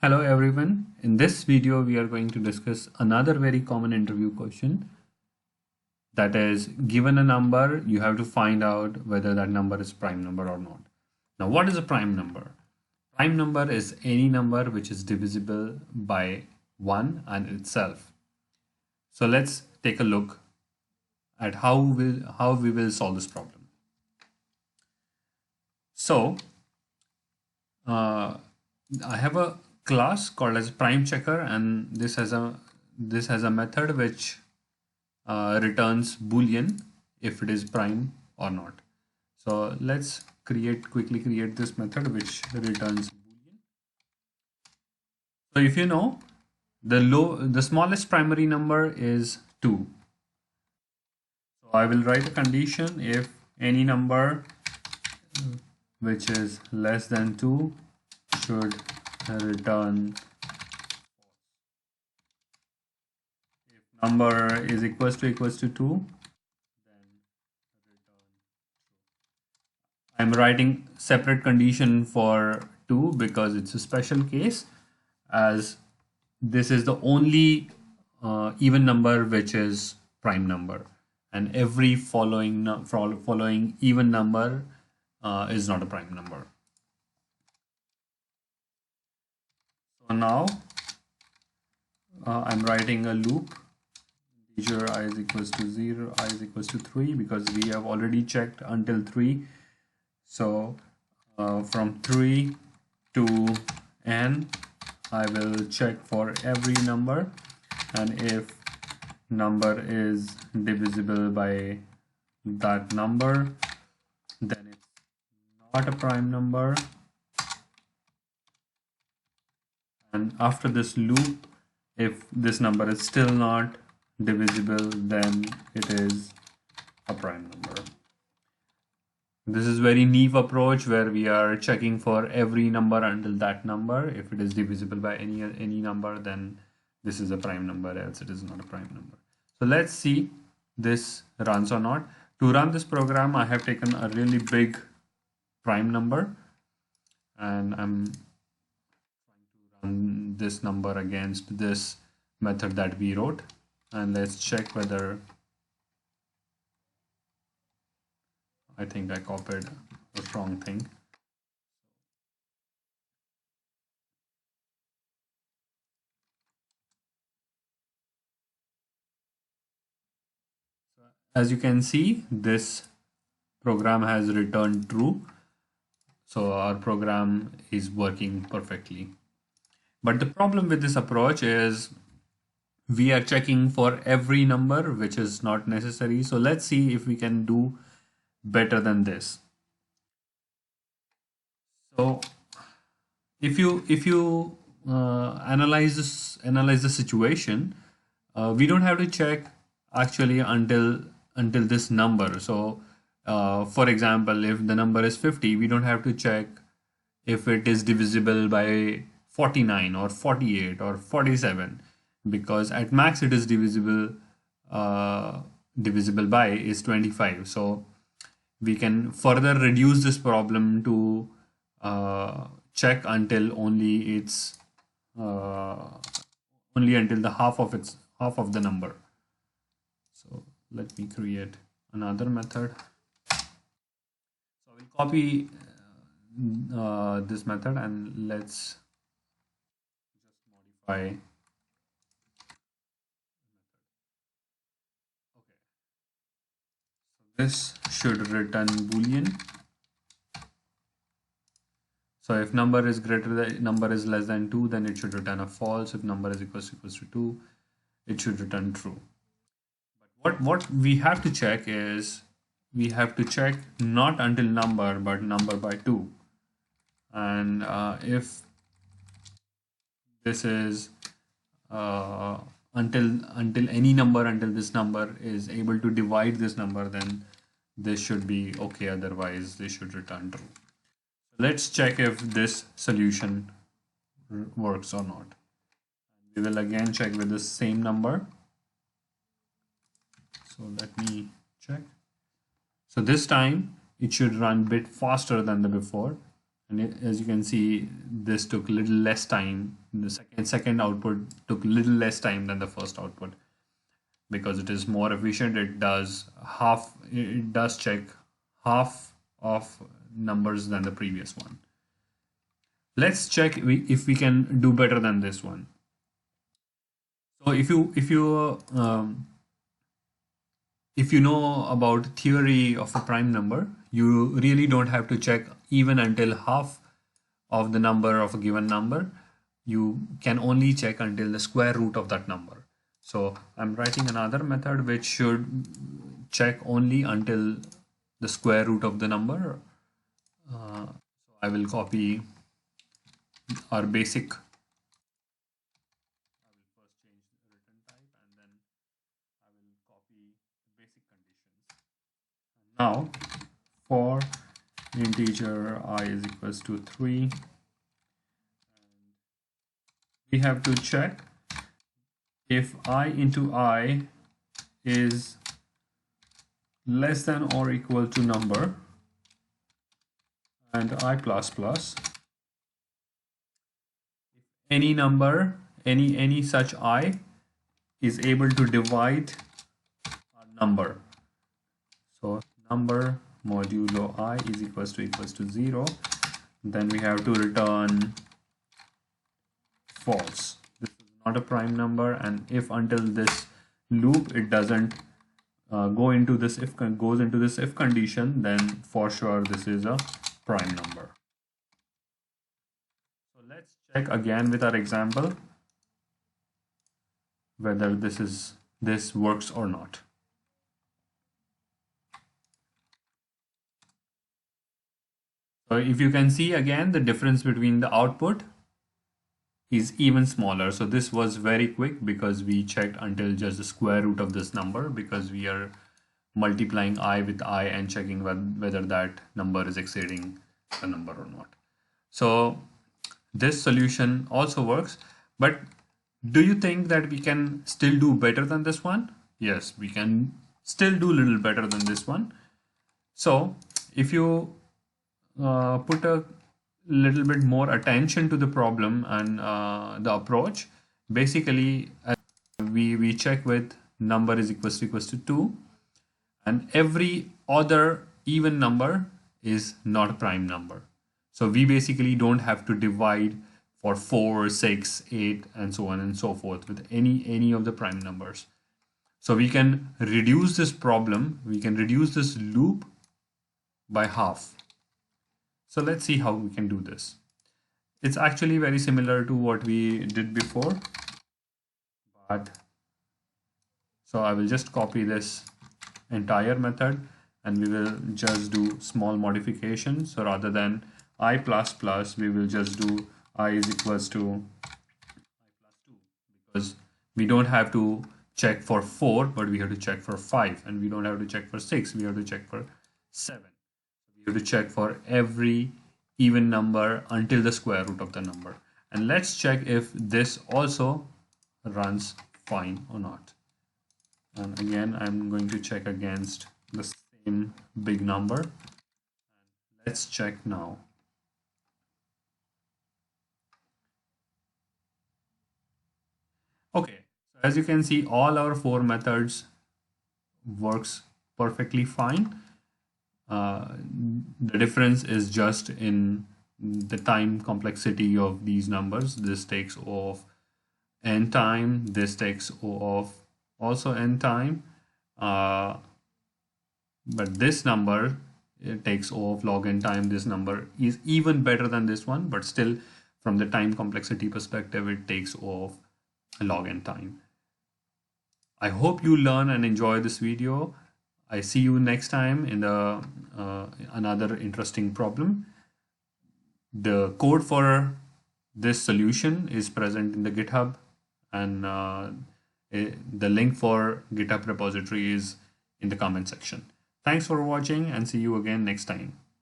Hello everyone. In this video, we are going to discuss another very common interview question. That is, given a number, you have to find out whether that number is prime number or not. Now, what is a prime number? Prime number is any number which is divisible by 1 and itself. So let's take a look at how we will solve this problem. So I have a class called as prime checker, and this has a method which returns boolean if it is prime or not. So let's quickly create this method which returns boolean. So if you know, the smallest primary number is 2. So I will write a condition if any number which is less than 2 should return. If number is equals to 2, then return. I'm writing separate condition for 2 because it's a special case, as this is the only even number which is prime number, and every following even number is not a prime number. So now I'm writing a loop. Integer I is equals to 0, I is equals to 3, because we have already checked until 3. So from 3 to n, I will check for every number, and if number is divisible by that number, then it's not a prime number. And after this loop, if this number is still not divisible, then it is a prime number. This is very naive approach where we are checking for every number until that number. If it is divisible by any number, then this is a prime number, else it is not a prime number. So let's see this runs or not. To run this program, I have taken a really big prime number, and I'm trying to run this number against this method that we wrote, and let's check whether I think I copied the wrong thing. As you can see, this program has returned true. So our program is working perfectly. But the problem with this approach is we are checking for every number, which is not necessary. So let's see if we can do better than this. So if you analyze the situation, we don't have to check actually until this number. So for example, if the number is 50, we don't have to check if it is divisible by 49 or 48 or 47, because at max it is divisible by is 25. So we can further reduce this problem to check until only until the half of the number. So let me create another method. So I will copy this method, and let's just modify. Okay, so this should return boolean. So if number is less than 2, then it should return a false. If number is equals to 2, it should return true. But what we have to check is, we have to check not until number, but number by 2. And if this is until any number until this number is able to divide this number, then this should be okay. Otherwise, this should return true. Let's check if this solution works or not. We will again check with the same number. So let me check. So this time it should run a bit faster than the before, And as you can see, this took a little less time. The second output took a little less time than the first output because it is more efficient. It does check half of numbers than the previous one. Let's check if we can do better than this one. So if you know about theory of a prime number, you really don't have to check even until half of the number of a given number. You can only check until the square root of that number. So I'm writing another method which should check only until the square root of the number. So I will copy our basic. I will first change the return type and then I will copy the basic conditions. Now for integer I is equals to 3, we have to check if I into I is less than or equal to number and I plus plus, if any number, any such I is able to divide a number. So number modulo I is equals to 0, then we have to return false. This is not a prime number, and if until this loop it doesn't goes into this if condition, then for sure this is a prime number. So let's check again with our example whether this works or not. So if you can see again, the difference between the output is even smaller. So this was very quick because we checked until just the square root of this number, because we are multiplying I with I and checking whether that number is exceeding the number or not. So this solution also works, but do you think that we can still do better than this one? Yes, we can still do a little better than this one. So if you put a little bit more attention to the problem and the approach, basically we check with number is equals to 2, and every other even number is not a prime number. So we basically don't have to divide for 4, 6, 8 and so on and so forth with any of the prime numbers. So we can reduce this problem, we can reduce this loop by half. So let's see how we can do this. It's actually very similar to what we did before, but so I will just copy this entire method and we will just do small modifications. So rather than I plus plus, we will just do I is equals to I plus 2, because we don't have to check for 4, but we have to check for 5, and we don't have to check for 6, we have to check for 7. You have to check for every even number until the square root of the number. And let's check if this also runs fine or not. And again, I'm going to check against the same big number. Let's check now. Okay, so as you can see, all our 4 methods works perfectly fine. The difference is just in the time complexity of these numbers. This takes O of n time, this takes O of also n time, but this number, it takes O of log n time. This number is even better than this one, but still from the time complexity perspective, it takes O of log n time. I hope you learn and enjoy this video. I see you next time in the another interesting problem. The code for this solution is present in the GitHub, and the link for GitHub repository is in the comment section. Thanks for watching and see you again next time.